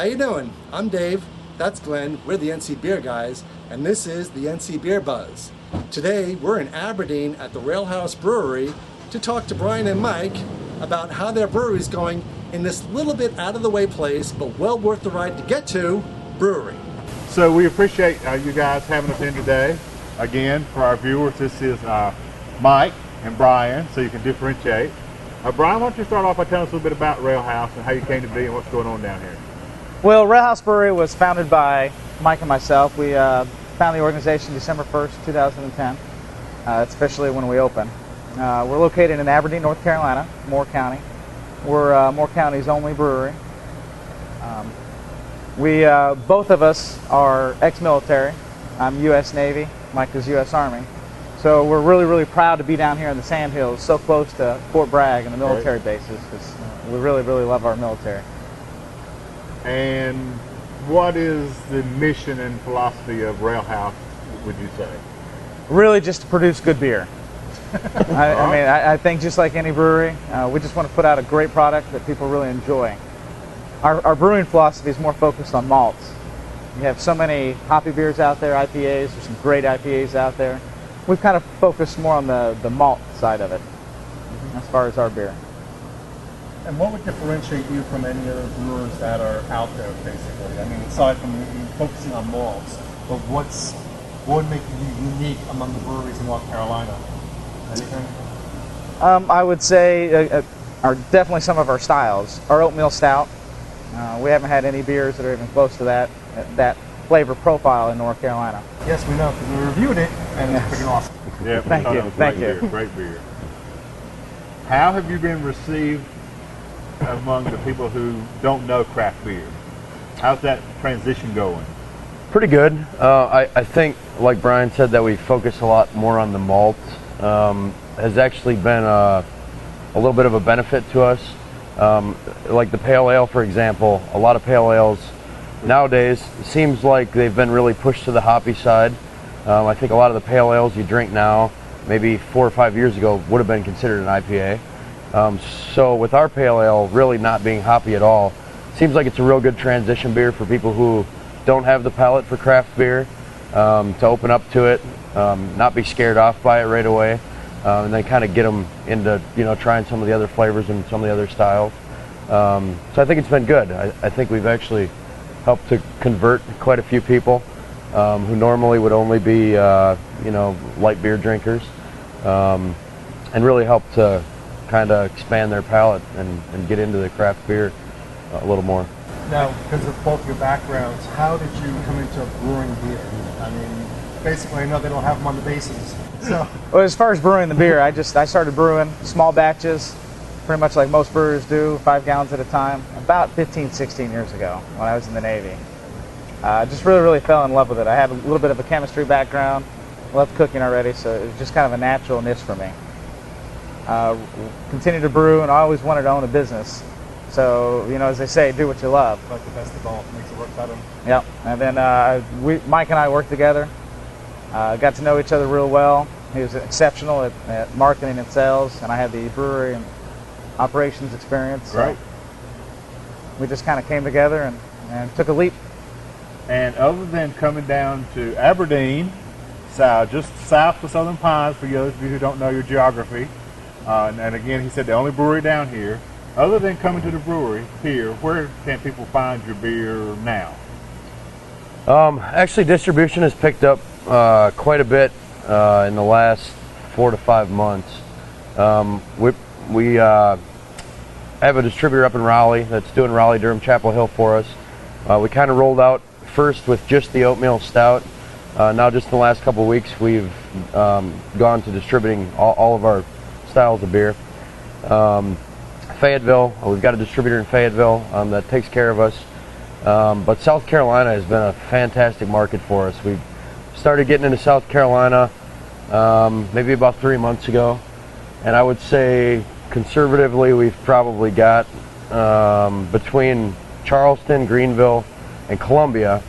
you doing? I'm Dave, that's Glenn, we're the NC Beer Guys, and this is the NC Beer Buzz. Today we're in Aberdeen at the Railhouse Brewery to talk to Brian and Mike about how their brewery's going in this little bit out of the way place, but well worth the ride to get to, brewery. So we appreciate you guys having us in today. Again, for our viewers, this is Mike and Brian, so you can differentiate. Brian, why don't you start off by telling us a little bit about Railhouse and how you came to be and what's going on down here? Well, Railhouse Brewery was founded by Mike and myself. We founded the organization December 1st, 2010. It's officially when we opened. We're located in Aberdeen, North Carolina, Moore County. We're Moore County's only brewery. Both of us are ex-military. I'm U.S. Navy, Mike is U.S. Army. So we're really proud to be down here in the Sandhills, so close to Fort Bragg and the military bases, because we really love our military. And what is the mission and philosophy of Railhouse, would you say? Really just to produce good beer. I think just like any brewery, we just want to put out a great product that people really enjoy. Our brewing philosophy is more focused on malts. We have so many hoppy beers out there, IPAs, there's some great IPAs out there. We've kind of focused more on the malt side of it, as far as our beer. And what would differentiate you from any other brewers that are out there, basically? I mean, aside from you focusing on malts, but what would make you unique among the breweries in North Carolina? Anything? I would say definitely some of our styles. Our oatmeal stout. We haven't had any beers that are even close to that flavor profile in North Carolina. Yes, we know, because we reviewed it, and it's pretty awesome. Yeah, thank you. Great beer. How have you been received among the people who don't know craft beer? How's that transition going? Pretty good. I think, like Brian said, that we focus a lot more on the malt. Has actually been a little bit of a benefit to us. Like the pale ale, for example, a lot of pale ales nowadays seems like they've been really pushed to the hoppy side. I think a lot of the pale ales you drink now, maybe 4 or 5 years ago, would have been considered an IPA. So with our pale ale really not being hoppy at all, seems like it's a real good transition beer for people who don't have the palate for craft beer, to open up to it, not be scared off by it right away, and then kind of get them into trying some of the other flavors and some of the other styles. So I think it's been good. I think we've actually helped to convert quite a few people who normally would only be light beer drinkers, and really helped to kind of expand their palate and get into the craft beer a little more. Now, because of both your backgrounds, how did you come into brewing beer? I mean, basically, I know they don't have them on the bases. So. Well, as far as brewing the beer, I started brewing small batches, pretty much like most brewers do, 5 gallons at a time, about 15, 16 years ago when I was in the Navy. I just really fell in love with it. I had a little bit of a chemistry background, loved cooking already, so it was just kind of a natural niche for me. Continued to brew, and I always wanted to own a business. So, as they say, do what you love. Like the best of both, makes it work better. Yep. And then Mike and I worked together, got to know each other real well. He was exceptional at marketing and sales, and I had the brewery and operations experience. So right. We just kind of came together and took a leap. And other than coming down to Aberdeen, just south of Southern Pines, for those of you who don't know your geography, and again, he said the only brewery down here. Other than coming to the brewery here, where can people find your beer now? Actually, distribution has picked up quite a bit in the last 4 to 5 months. We have a distributor up in Raleigh that's doing Raleigh, Durham, Chapel Hill for us. We kind of rolled out first with just the oatmeal stout. Now just in the last couple of weeks, we've gone to distributing all of our styles of beer. Fayetteville, we've got a distributor in Fayetteville that takes care of us. But South Carolina has been a fantastic market for us. We started getting into South Carolina maybe about 3 months ago, and I would say conservatively we've probably got between Charleston, Greenville, and Columbia,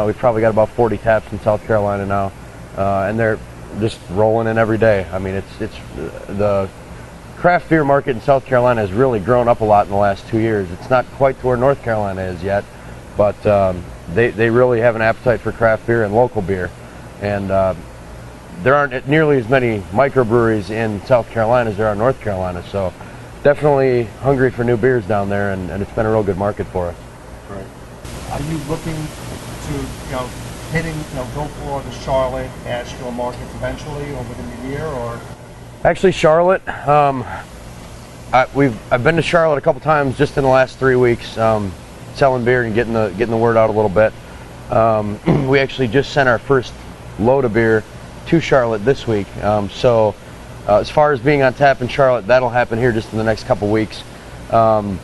we've probably got about 40 taps in South Carolina now, and they're just rolling in every day. I mean, it's the craft beer market in South Carolina has really grown up a lot in the last 2 years. It's not quite to where North Carolina is yet, but they really have an appetite for craft beer and local beer, and there aren't nearly as many microbreweries in South Carolina as there are in North Carolina, so definitely hungry for new beers down there, and it's been a real good market for us. Right. Are you looking to, go for the Charlotte, Asheville markets eventually, or within the year, or? Actually, Charlotte. I've been to Charlotte a couple times just in the last 3 weeks, selling beer and getting the word out a little bit. We actually just sent our first load of beer to Charlotte this week. So as far as being on tap in Charlotte, that'll happen here just in the next couple weeks. And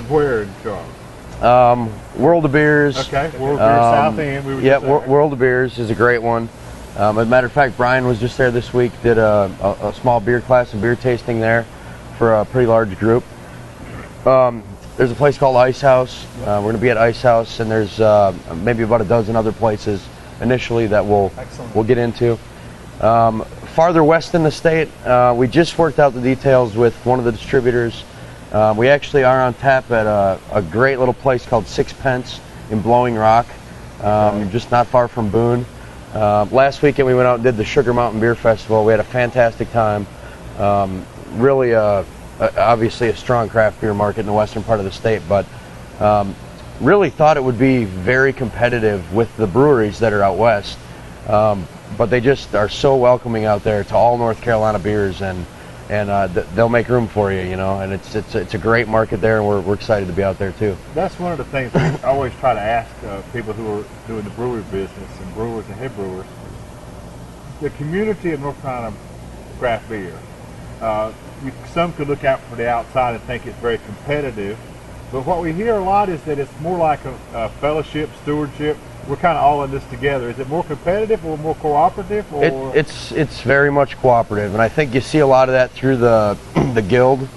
where in Charlotte? World of Beers. Okay, World of Beers, South End. Yeah, World of Beers is a great one. As a matter of fact, Brian was just there this week, did a small beer class and beer tasting there for a pretty large group. There's a place called Ice House. We're going to be at Ice House, and there's maybe about a dozen other places initially that we'll get into. Farther west in the state, we just worked out the details with one of the distributors. We actually are on tap at a great little place called Sixpence in Blowing Rock, just not far from Boone. Last weekend we went out and did the Sugar Mountain Beer Festival. We had a fantastic time. Really, obviously a strong craft beer market in the western part of the state, but really thought it would be very competitive with the breweries that are out west. But they just are so welcoming out there to all North Carolina beers, and they'll make room for you, and it's a great market there, and we're excited to be out there too. That's one of the things we always try to ask people who are doing the brewery business, and brewers and head brewers. The community of North Carolina craft beer, some could look out from the outside and think it's very competitive, but what we hear a lot is that it's more like a fellowship, stewardship. We're kind of all in this together. Is it more competitive or more cooperative? Or? It's very much cooperative, and I think you see a lot of that through the guild.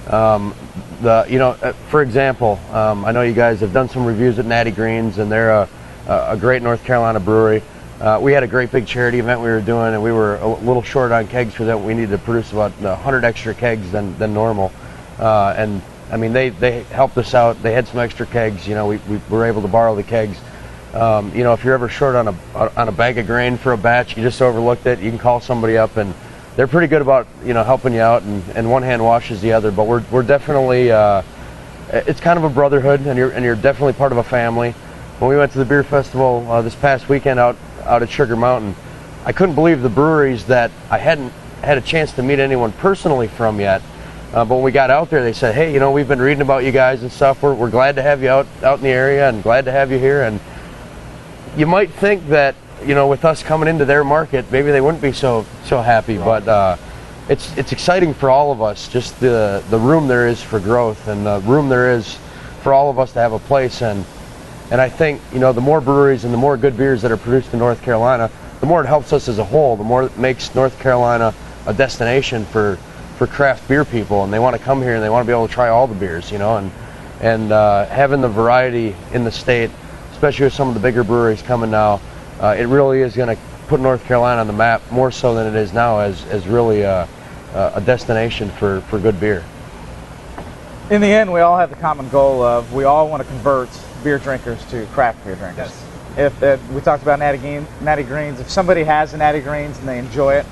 For example, I know you guys have done some reviews at Natty Greens, and they're a great North Carolina brewery. We had a great big charity event we were doing, and we were a little short on kegs for that. We needed to produce about 100 extra kegs than normal, and I mean they helped us out. They had some extra kegs. We were able to borrow the kegs. If you're ever short on a bag of grain for a batch, you just overlooked it, you can call somebody up, and they're pretty good about helping you out, and one hand washes the other. But we're definitely it's kind of a brotherhood, and you're definitely part of a family. When we went to the beer festival this past weekend out at Sugar Mountain, I couldn't believe the breweries that I hadn't had a chance to meet anyone personally from yet. But when we got out there, they said, "Hey, we've been reading about you guys and stuff. We're glad to have you out in the area, and glad to have you here." And you might think that, with us coming into their market, maybe they wouldn't be so happy, but it's exciting for all of us, just the room there is for growth, and the room there is for all of us to have a place. And I think, the more breweries and the more good beers that are produced in North Carolina, the more it helps us as a whole, the more it makes North Carolina a destination for craft beer people, and they want to come here and they want to be able to try all the beers, and having the variety in the state, especially with some of the bigger breweries coming now, it really is going to put North Carolina on the map more so than it is now as really a destination for good beer. In the end, we all have the common goal of we all want to convert beer drinkers to craft beer drinkers. Yes. If we talked about Natty Greens, if somebody has a Natty Greens and they enjoy it,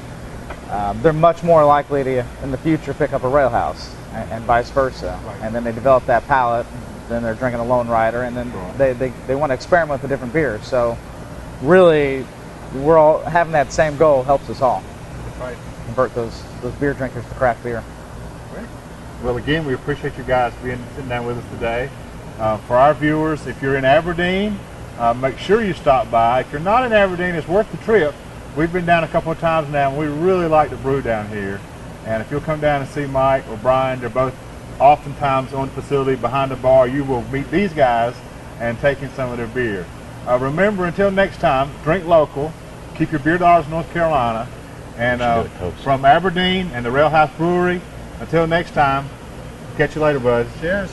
they're much more likely to, in the future, pick up a Railhouse and vice versa. Right. And then they develop that palate. Then they're drinking a Lone Rider, and then they want to experiment with the different beers. So really, we're all having that same goal helps us all. That's right. Convert those beer drinkers to craft beer. Great. Well, again, we appreciate you guys sitting down with us today. For our viewers, if you're in Aberdeen, make sure you stop by. If you're not in Aberdeen, it's worth the trip. We've been down a couple of times now, and we really like to brew down here. And if you'll come down and see Mike or Brian, they're both oftentimes on the facility behind the bar. You will meet these guys and take in some of their beer. Remember, until next time, drink local, keep your beer dollars in North Carolina, and from Aberdeen and the Railhouse Brewery, until next time, catch you later, buds. Cheers.